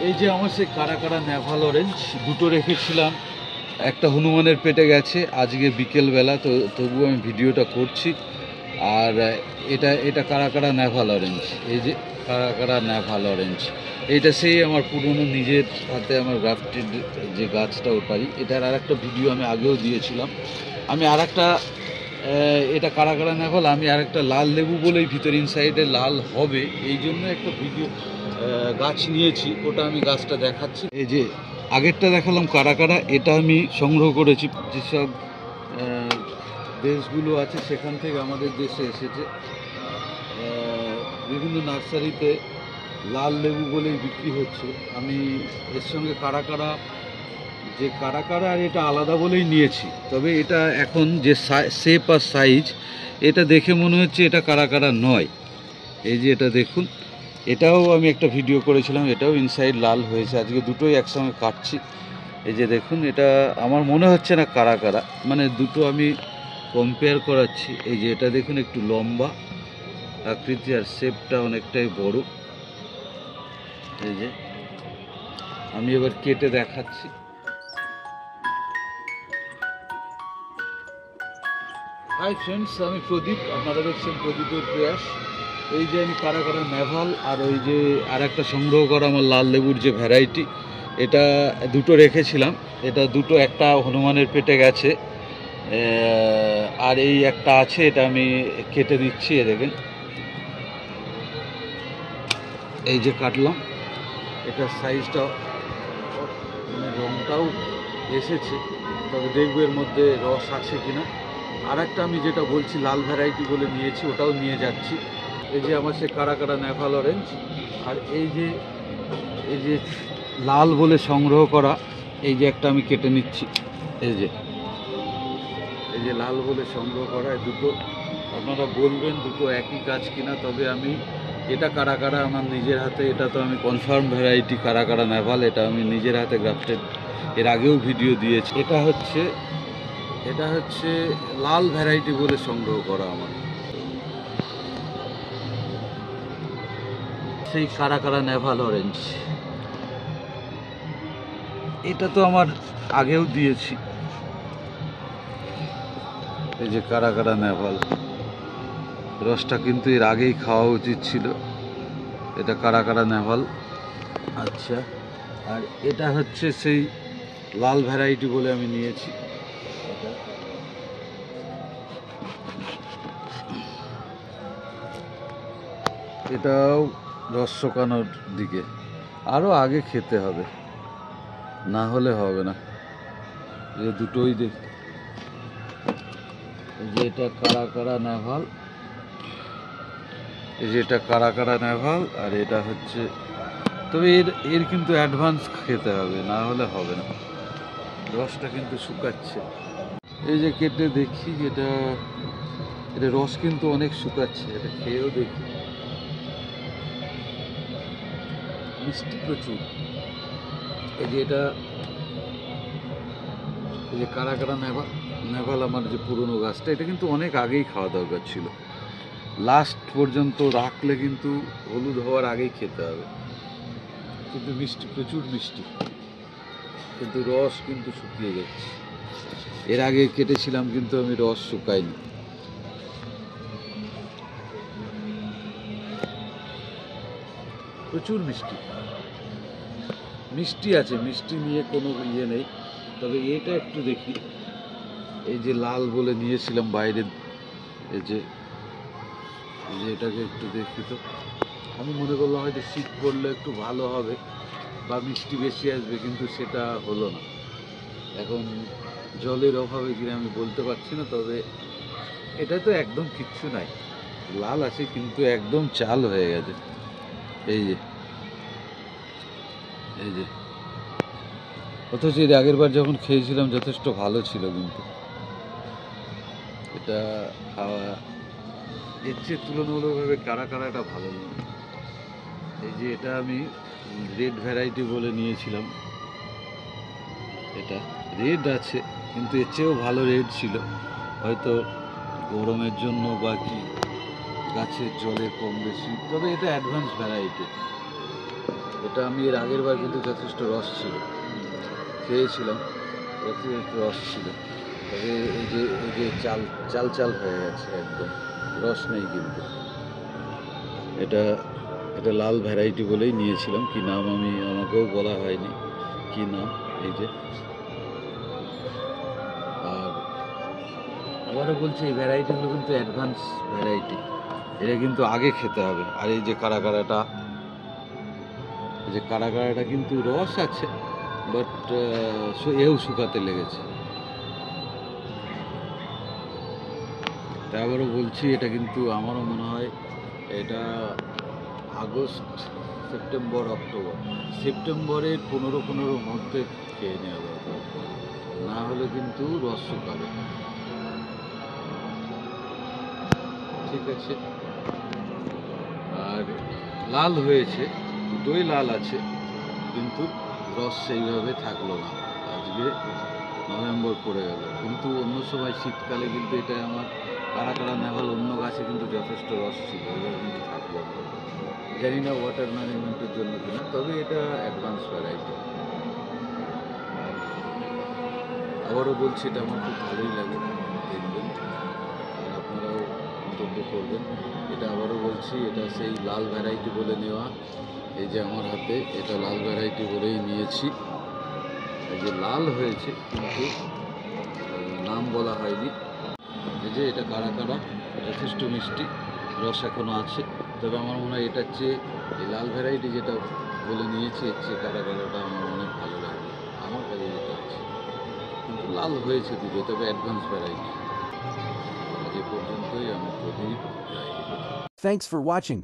এই যে আমার সেই কারা কারা নেভাল অরেঞ্জ দুটো রেখেছিলাম, একটা হনুমানের পেটে গেছে আজকে বিকেলবেলা, তো তবুও আমি ভিডিওটা করছি। আর এটা এটা কারা কারা নেভাল অরেঞ্জ, এই যে কারা কারা নেভাল অরেঞ্জ, এইটা সেই আমার পুরনো নিজের হাতে আমার গ্রাফটেড যে গাছটা ওটাই। এটার আর একটা ভিডিও আমি আগেও দিয়েছিলাম। আমি আর একটা এটা কারা কারা নেভাল, আমি আর একটা লাল লেবু বলেই ভিতর ইনসাইডে লাল হবে এই জন্য একটা ভিডিও গাছ নিয়েছি, ওটা আমি গাছটা দেখাচ্ছি। এই যে আগেরটা দেখালাম কারা কারা, এটা আমি সংগ্রহ করেছি যেসব দেশগুলো আছে সেখান থেকে আমাদের দেশে এসেছে। বিভিন্ন নার্সারিতে লাল লেবু বলেই বিক্রি হচ্ছে। আমি এর সঙ্গে কারা কারা, যে কারা কারা আর এটা আলাদা বলেই নিয়েছি, তবে এটা এখন যে শেপ আর সাইজ এটা দেখে মনে হচ্ছে এটা কারা কারা নয়। এই যে এটা দেখুন, এটাও আমি একটা ভিডিও করেছিলাম, এটাও ইনসাইড লাল হয়েছে। আজকে দুটোই একসঙ্গে কাটছি। এই যে দেখুন, এটা আমার মনে হচ্ছে না কারা কারা, মানে দুটো আমি কম্পেয়ার করাচ্ছি। এই যে এটা দেখুন একটু লম্বা আকৃতি আর শেপটা অনেকটাই বড়। এই যে আমি এবার কেটে দেখাচ্ছি। হাই ফ্রেন্ডস, আমি প্রদীপ, আপনারা দেখছেন প্রদীপের প্রয়াস। এই যে আমি কারা কারা নেভাল আর ওই যে আর একটা সংগ্রহ করা আমার লাল লেবুর যে ভ্যারাইটি, এটা দুটো রেখেছিলাম। এটা দুটো, একটা হনুমানের পেটে গেছে আর এই একটা আছে, এটা আমি কেটে দিচ্ছি। দেখেন এই যে কাটলাম, এটার সাইজটা মানে রঙটাও এসেছে, তবে দেখবো এর মধ্যে রস আছে কিনা। আর একটা আমি যেটা বলছি লাল ভ্যারাইটি বলে নিয়েছি, ওটাও নিয়ে যাচ্ছি। এই যে আমার সে কারা কারা নেভাল অরেঞ্জ, আর এই যে লাল বলে সংগ্রহ করা, এই যে একটা আমি কেটে নিচ্ছি। এই যে লাল বলে সংগ্রহ করা, দুটো আপনারা বলবেন দুটো একই গাছ কিনা, তবে আমি এটা কারা কারা আমার নিজের হাতে, এটা তো আমি কনফার্ম ভ্যারাইটি কারা কারা নেভাল, এটা আমি নিজের হাতে গ্রাফটেড, এর আগেও ভিডিও দিয়েছি। এটা হচ্ছে লাল ভ্যারাইটি বলে সংগ্রহ করা আমার সেই কারা কারা নেভাল অরেঞ্জ। এটা তো আমার আগেও দিয়েছি। এই যে কারা কারা নেভাল, রসটা কিন্তু এর আগেই খাওয়া উচিত ছিল। এটা কারা কারা নেভাল। আচ্ছা, আর এটা হচ্ছে সেই লাল ভ্যারাইটি বলে আমি নিয়েছি। এটাও রস শোকানোর দিকে, আরও আগে খেতে হবে, না হলে হবে না। যে দুটোই দেখ, যে এটা কারা কারা নেভাল, এই যে এটা কারা কারা নেভাল, আর এটা হচ্ছে, তবে এর কিন্তু অ্যাডভান্স খেতে হবে, না হলে হবে না। রসটা কিন্তু শুকাচ্ছে। এই যে কেটে দেখি, এটা রস কিন্তু অনেক শুকাচ্ছে, এটা খেয়েও দেখি। মিষ্টি প্রচুর। এই যে এটা, এই যে কারা কারা নেভাল আমার যে পুরনো গাছটা, এটা কিন্তু অনেক আগেই খাওয়া দরকার ছিল। লাস্ট পর্যন্ত রাখলে কিন্তু হলুদ হওয়ার আগেই খেতে হবে। কিন্তু মিষ্টি, প্রচুর মিষ্টি, কিন্তু রস কিন্তু শুকিয়ে যাচ্ছে। এর আগে কেটেছিলাম কিন্তু আমি রস শুকাইনি। প্রচুর মিষ্টি, মিষ্টি আছে, মিষ্টি নিয়ে কোনো ইয়ে নেই। তবে এটা একটু দেখি, এই যে লাল বলে নিয়েছিলাম বাইরে, এই যে এটাকে একটু দেখি তো। আমি মনে করলাম হয়তো শীত পড়লে একটু ভালো হবে বা মিষ্টি বেশি আসবে, কিন্তু সেটা হলো না। এখন জলের অভাবে কিনা আমি বলতে পারছি না, তবে এটা তো একদম কিচ্ছু নাই, লাল আছে কিন্তু একদম চাল হয়ে গেছে। এই যে অথচ এর আগের বার যখন খেয়েছিলাম যথেষ্ট ভালো ছিল, কিন্তু এটা খাওয়া এর চেয়ে তুলনামূলকভাবে কারা কারা এটা ভালো নেই। এই যে এটা আমি রেড ভ্যারাইটি বলে নিয়েছিলাম, এটা রেড আছে কিন্তু এর চেয়েও ভালো রেড ছিল, হয়তো গরমের জন্য বা কি গাছের জলে কম বেশি। তবে এটা অ্যাডভান্স ভ্যারাইটি, এটা আমি এর আগের বার কিন্তু যথেষ্ট রস ছিল, খেয়েছিলাম, যথেষ্ট রস ছিল। তবে এই যে চাল চাল চাল হয়ে গেছে, একদম রস নেই কিন্তু। এটা এটা লাল ভ্যারাইটি বলেই নিয়েছিলাম, কি নাম আমাকেও বলা হয়নি কি নাম। এই যে, আর আবারও বলছি এই ভ্যারাইটিগুলো কিন্তু অ্যাডভান্স ভ্যারাইটি, এটা কিন্তু আগে খেতে হবে। আর এই যে কারাকারাটা, এই যে কারাকারাটা কিন্তু রস আছে, বাট এও শুকাতে লেগেছে। তাই আবারও বলছি এটা কিন্তু আমারও মনে হয় এটা আগস্ট, সেপ্টেম্বর, অক্টোবর, সেপ্টেম্বরের 15 মধ্যে খেয়ে নেওয়া দরকার, না হলে কিন্তু রস শুকাবে। ঠিক আছে, আর লাল হয়েছে, দুটোই লাল আছে, কিন্তু রস সেইভাবে থাকলো না। আজকে নভেম্বর পড়ে গেল, কিন্তু অন্য সময় শীতকালে কিন্তু এটা আমার কারা নেভাল অন্য গাছে কিন্তু যথেষ্ট রস ছিল, এবার কিন্তু থাকলো না। জানি না ওয়াটার ম্যানেজমেন্টের জন্য কিনা, তবে এটা অ্যাডভান্স ভ্যারাইটি। আবারও বলছি এটা আমার খুব ভালোই লাগে, দেখবেন আর আপনারাও মন্তব্য করবেন। এটা আবারও বলছি এটা সেই লাল ভ্যারাইটি বলে নেওয়া। এই যে আমার হাতে এটা লাল ভ্যারাইটি বলেই নিয়েছি। এই যে লাল হয়েছে কিন্তু নাম বলা হয়নি। এই যে এটা কারা যথেষ্ট মিষ্টি, রস এখনও আছে। তবে আমার মনে হয় এটার চেয়ে এই লাল ভ্যারাইটি যেটা বলে নিয়েছি এর চেয়ে কারাটা আমার অনেক ভালো লাগবে, আমার কাছে যেটা আছে। কিন্তু লাল হয়েছে দুটো, তবে অ্যাডভান্স ভ্যারাইটি। আজ এ পর্যন্তই, আমি প্রদীপ রায়। Thanks for watching.